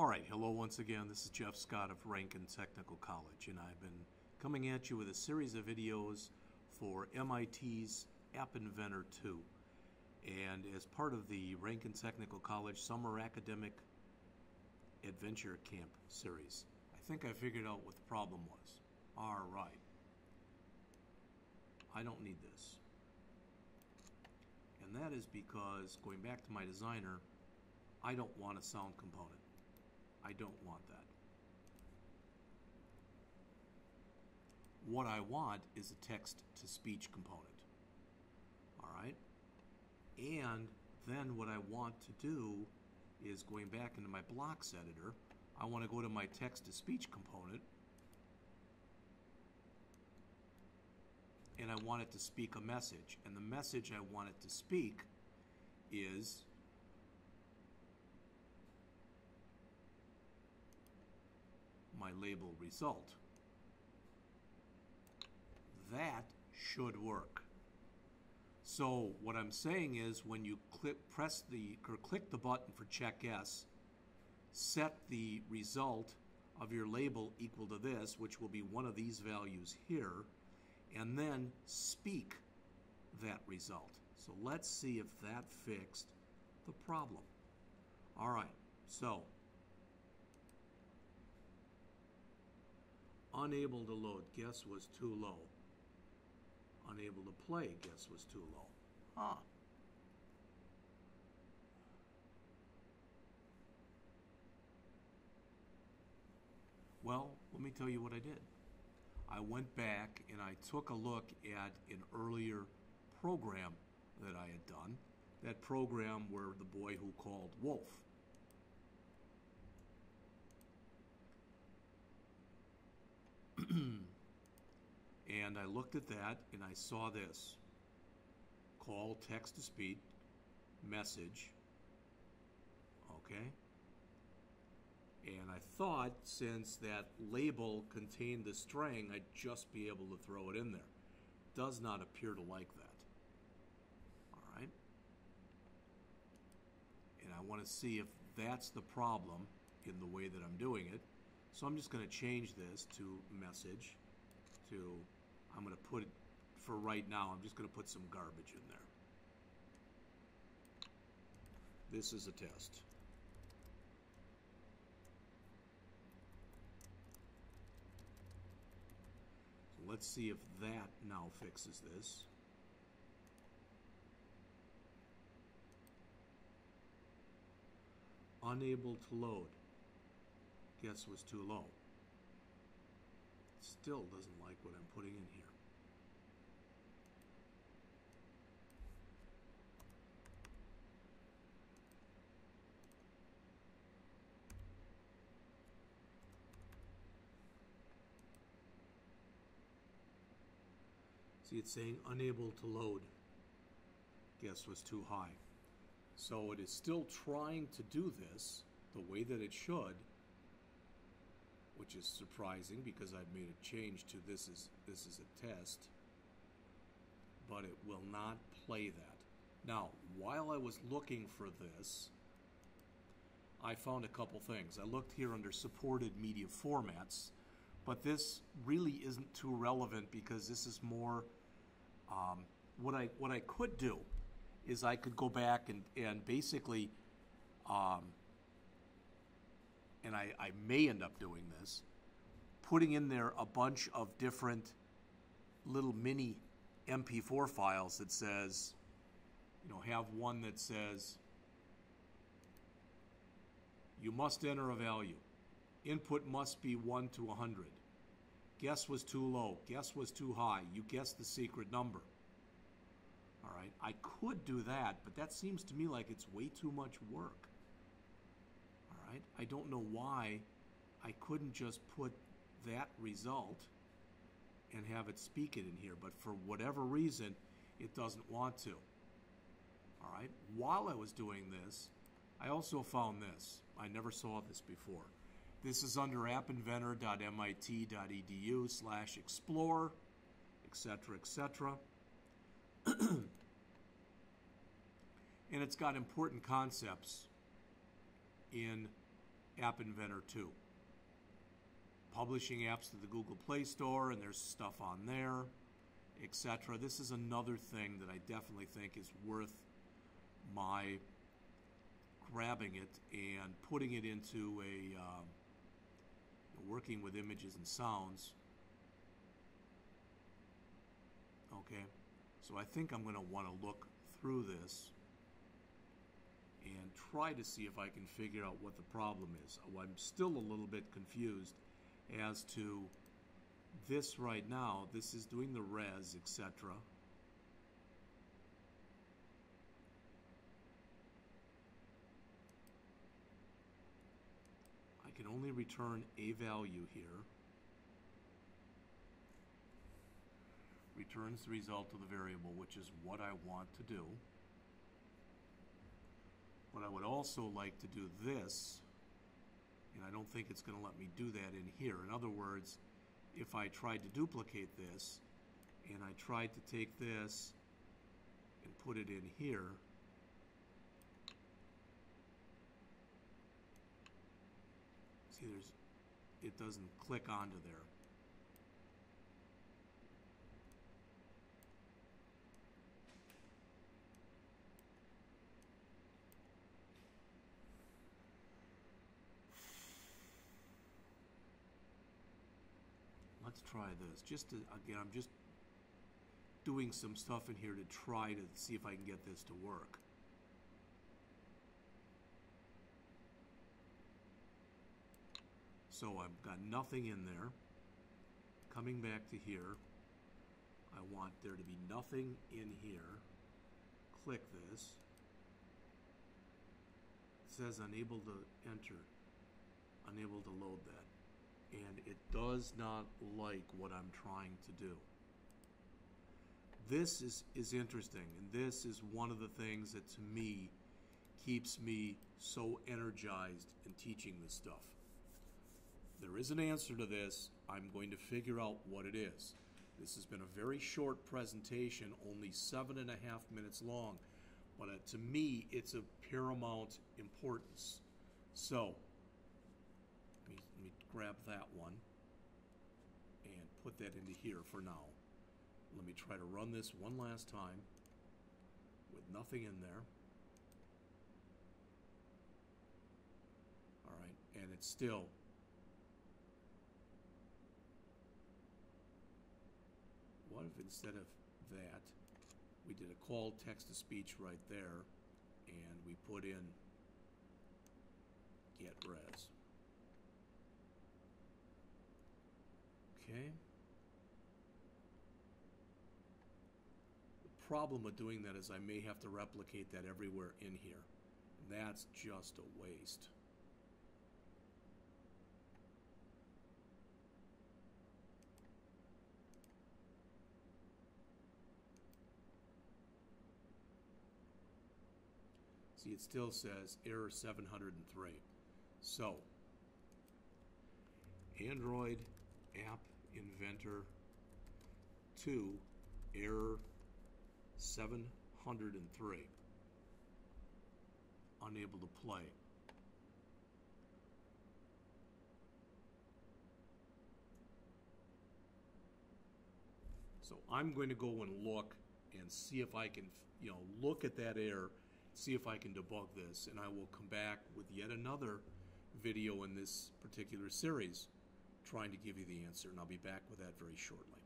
All right, hello once again. This is Jeff Scott of Rankin Technical College, and I've been coming at you with a series of videos for MIT's App Inventor 2. And as part of the Rankin Technical College Summer Academic Adventure Camp series, I think I figured out what the problem was. All right. I don't need this. And that is because, going back to my designer, I don't want a sound component. I don't want that. What I want is a text-to-speech component. All right? And then what I want to do is, going back into my blocks editor, I want to go to my text-to-speech component, and I want it to speak a message. And the message I want it to speak is my label result. That should work. So what I'm saying is, when you click the button for check S, set the result of your label equal to this, which will be one of these values here, and then speak that result. So let's see if that fixed the problem. All right, so unable to load, guess was too low. Unable to play, guess was too low. Huh. Well, let me tell you what I did. I went back and I took a look at an earlier program that I had done. That program where the boy who called Wolf. And I looked at that and I saw this. Call, text-to-speech, message. Okay? And I thought, since that label contained the string, I'd just be able to throw it in there. Does not appear to like that. All right? And I want to see if that's the problem in the way that I'm doing it. So I'm just going to change this to message to, I'm going to put it, for right now, I'm just going to put some garbage in there. This is a test. So let's see if that now fixes this. Unable to load. Guess was too low. Still doesn't like what I'm putting in here. See, it's saying unable to load. Guess was too high. So it is still trying to do this the way that it should, which is surprising because I've made a change to this is a test, but it will not play that. Now, while I was looking for this, I found a couple things. I looked here under supported media formats, but this really isn't too relevant because this is more what I could do is I could go back and basically and I may end up doing this, putting in there a bunch of different little mini MP4 files that says, you know, have one that says, you must enter a value. Input must be 1 to 100. Guess was too low. Guess was too high. You guessed the secret number. All right, I could do that, but that seems to me like it's way too much work. All right, I don't know why I couldn't just put that result and have it speak it in here, but for whatever reason, it doesn't want to. All right, while I was doing this, I also found this. I never saw this before. This is under appinventor.mit.edu/explore, etc., etc. And it's got important concepts in App Inventor 2. Publishing apps to the Google Play Store, and there's stuff on there, etc. This is another thing that I definitely think is worth my grabbing it and putting it into a working with images and sounds. Okay, so I think I'm going to want to look through this and try to see if I can figure out what the problem is. I'm still a little bit confused as to this right now. This is doing the res, etc. I can only return a value here. Returns the result of the variable, which is what I want to do. But I would also like to do this, and I don't think it's going to let me do that in here. In other words, if I tried to duplicate this, and I tried to take this and put it in here, see, it doesn't click onto there. Let's try this. Again, I'm just doing some stuff in here to try to see if I can get this to work. So I've got nothing in there. Coming back to here, I want there to be nothing in here. Click this. It says unable to enter, unable to load that. And it does not like what I'm trying to do. This is interesting, and this is one of the things that to me keeps me so energized in teaching this stuff. There is an answer to this. I'm going to figure out what it is. This has been a very short presentation, only 7.5 minutes long, but to me it's of paramount importance. So let me grab that one and put that into here for now. Let me try to run this one last time with nothing in there. All right, and it's still. What if instead of that, we did a call text-to-speech right there, and we put in get res. Okay. The problem with doing that is I may have to replicate that everywhere in here. That's just a waste. See, it still says error 703. So, Android App Inventor 2, error 703. Unable to play. So I'm going to go and look and see if I can, look at that error, see if I can debug this, and I will come back with yet another video in this particular series trying to give you the answer, and I'll be back with that very shortly.